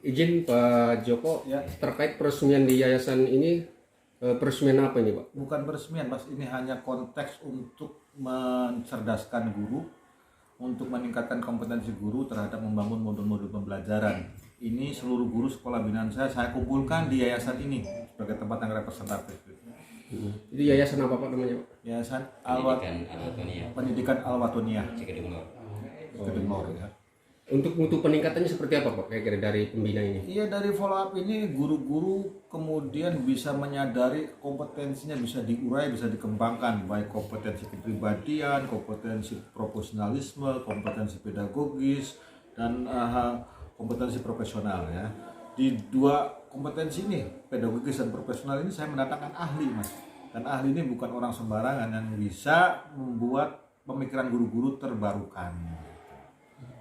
Izin Pak Joko, Ya, terkait peresmian di yayasan ini, peresmian apa ini Pak? bukan peresmian, Mas. Ini hanya konteks untuk mencerdaskan guru, untuk meningkatkan kompetensi guru terhadap membangun modul-modul pembelajaran. Ini seluruh guru sekolah binaan saya kumpulkan di yayasan ini sebagai tempat yang representatif. Itu yayasan apa Pak namanya Pak? Yayasan Pendidikan Al-Watonia, Cikadengor. Kedemor ya. Untuk mutu peningkatannya seperti apa Pak kira-kira dari pembina ini? Iya, dari follow up ini guru-guru kemudian bisa menyadari kompetensinya bisa diurai, bisa dikembangkan, baik kompetensi kepribadian, kompetensi profesionalisme, kompetensi pedagogis, dan kompetensi profesional ya. Di dua kompetensi ini, pedagogis dan profesional ini saya mendatangkan ahli, Mas. Dan ahli ini bukan orang sembarangan yang bisa membuat pemikiran guru-guru terbarukan.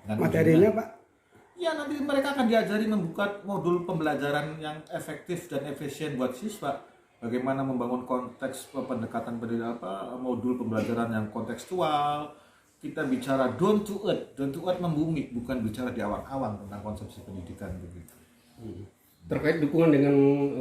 Dan Materinya Pak? ya, nanti mereka akan diajari membuka modul pembelajaran yang efektif dan efisien buat siswa. Bagaimana membangun konteks pendekatan modul pembelajaran yang kontekstual. Kita bicara down to earth membumi, bukan bicara di awang-awang tentang konsepsi pendidikan begitu. Terkait dukungan dengan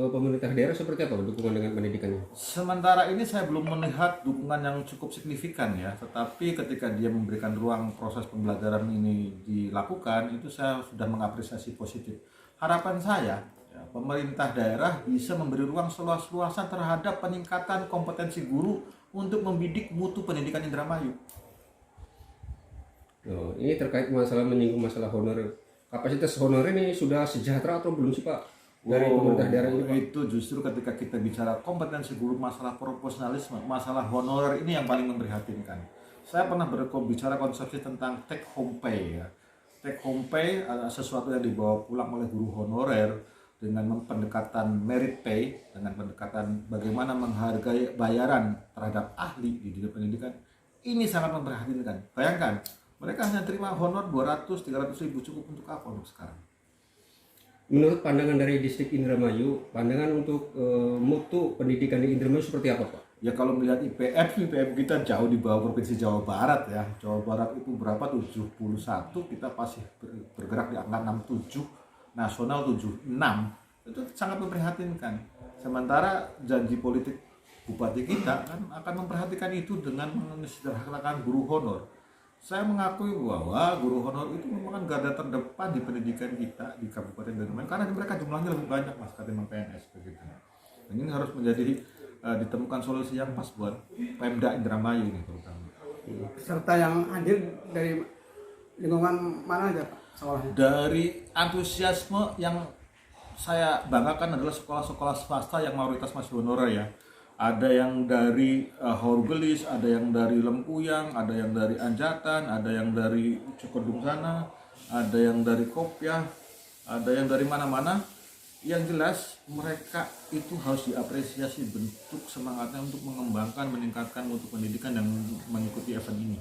pemerintah daerah seperti apa dukungan dengan pendidikannya? Sementara ini saya belum melihat dukungan yang cukup signifikan ya, tetapi ketika dia memberikan ruang proses pembelajaran ini dilakukan, itu saya sudah mengapresiasi positif. Harapan saya, ya, pemerintah daerah bisa memberi ruang seluas-luasan terhadap peningkatan kompetensi guru untuk membidik mutu pendidikan Indramayu. Ini terkait masalah menyinggung masalah honorer. Kapasitas honorer ini sudah sejahtera atau belum sih Pak? Dari pemerintah daerah ini Pak? Itu justru ketika kita bicara kompetensi guru, masalah profesionalisme, masalah honorer ini yang paling memprihatinkan. Saya pernah berbicara konsepsi tentang take home pay ya. Take home pay adalah sesuatu yang dibawa pulang oleh guru honorer dengan pendekatan merit pay, dengan pendekatan bagaimana menghargai bayaran terhadap ahli di dunia pendidikan. Ini sangat memprihatinkan. Bayangkan, mereka hanya terima honor 200-300 ribu, cukup untuk apa untuk sekarang? Menurut pandangan dari distrik Indramayu, pandangan untuk mutu pendidikan di Indramayu seperti apa Pak? Ya, kalau melihat IPM kita jauh di bawah Provinsi Jawa Barat ya. Jawa Barat itu berapa? 71, kita pasti bergerak di angka 67, nasional 76. Itu sangat memprihatinkan. Sementara janji politik bupati kita kan akan memperhatikan itu dengan menyederhanakan guru honor. Saya mengakui bahwa guru honor itu merupakan garda terdepan di pendidikan kita di Kabupaten Indramayu karena mereka jumlahnya lebih banyak Mas ketimbang PNS begitu. Dan ini harus menjadi ditemukan solusi yang pas buat Pemda Indramayu ini terutama. Serta yang hadir dari lingkungan mana aja Pak sekolahnya? Dari antusiasme yang saya banggakan adalah sekolah-sekolah swasta yang mayoritas masih honorer ya. Ada yang dari Horgelis, ada yang dari Lempuyang, ada yang dari Anjatan, ada yang dari Cikodung sana, ada yang dari Kopyah, ada yang dari mana-mana. Yang jelas mereka itu harus diapresiasi bentuk semangatnya untuk mengembangkan, meningkatkan mutu pendidikan yang mengikuti event ini.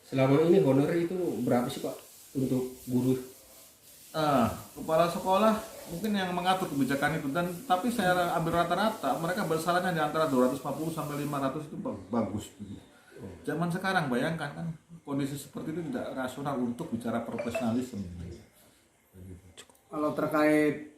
Selama ini honorer itu berapa sih Pak untuk guru? Kepala sekolah mungkin yang mengatur kebijakan itu, dan tapi saya ambil rata-rata mereka besarannya di antara 250 sampai 500 itu bagus. Zaman sekarang bayangkan kan kondisi seperti itu tidak rasional untuk bicara profesionalisme. Kalau terkait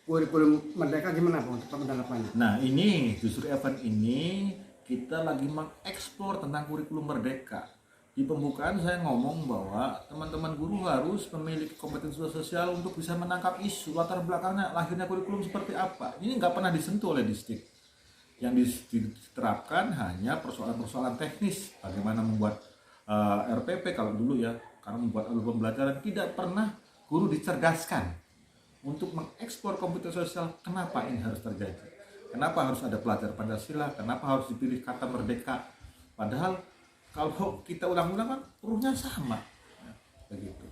kurikulum merdeka gimana Pak untuk penerapannya? Nah, ini justru event ini kita lagi mengeksplor tentang kurikulum merdeka. Di pembukaan saya ngomong bahwa teman-teman guru harus memiliki kompetensi sosial untuk bisa menangkap isu latar belakangnya lahirnya kurikulum seperti apa. Ini nggak pernah disentuh oleh distrik. Yang diterapkan hanya persoalan-persoalan teknis, bagaimana membuat RPP kalau dulu ya, karena membuat alur pembelajaran. Tidak pernah guru dicerdaskan untuk mengeksplor kompetensi sosial. Kenapa ini harus terjadi? Kenapa harus ada pelajar Pancasila? Kenapa harus dipilih kata merdeka? Padahal kalau kita ulang-ulang kan ruhnya sama, ya, begitu.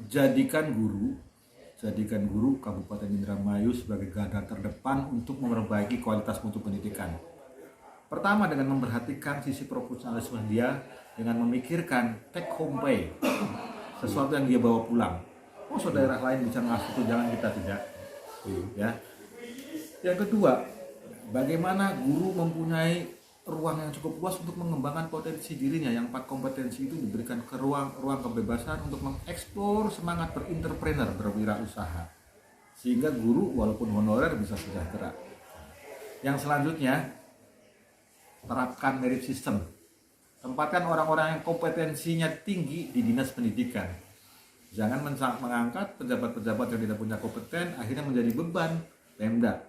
Jadikan guru Kabupaten Indramayu sebagai garda terdepan untuk memperbaiki kualitas mutu pendidikan. Pertama dengan memperhatikan sisi profesionalisme dia, dengan memikirkan take home pay, sesuatu yang dia bawa pulang. Oh, daerah lain bisa ngasih itu, jangan kita tidak. Ya. Yang kedua, bagaimana guru mempunyai ruang yang cukup luas untuk mengembangkan potensi dirinya. Yang 4 kompetensi itu diberikan ke ruang kebebasan untuk mengeksplor semangat berentrepreneur, berwirausaha, sehingga guru walaupun honorer bisa sejahtera. Yang selanjutnya, terapkan merit system. Tempatkan orang-orang yang kompetensinya tinggi di dinas pendidikan. Jangan mengangkat pejabat-pejabat yang tidak punya kompeten akhirnya menjadi beban Pemda.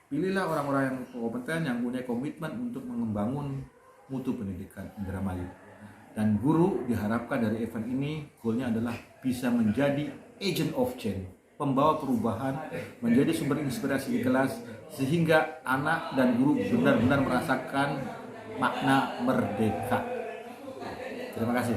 Pilihlah orang-orang yang kompeten, yang punya komitmen untuk membangun mutu pendidikan Indramayu. Dan guru diharapkan dari event ini goalnya adalah bisa menjadi agent of change, pembawa perubahan, menjadi sumber inspirasi di kelas, sehingga anak dan guru benar-benar merasakan makna merdeka. Terima kasih.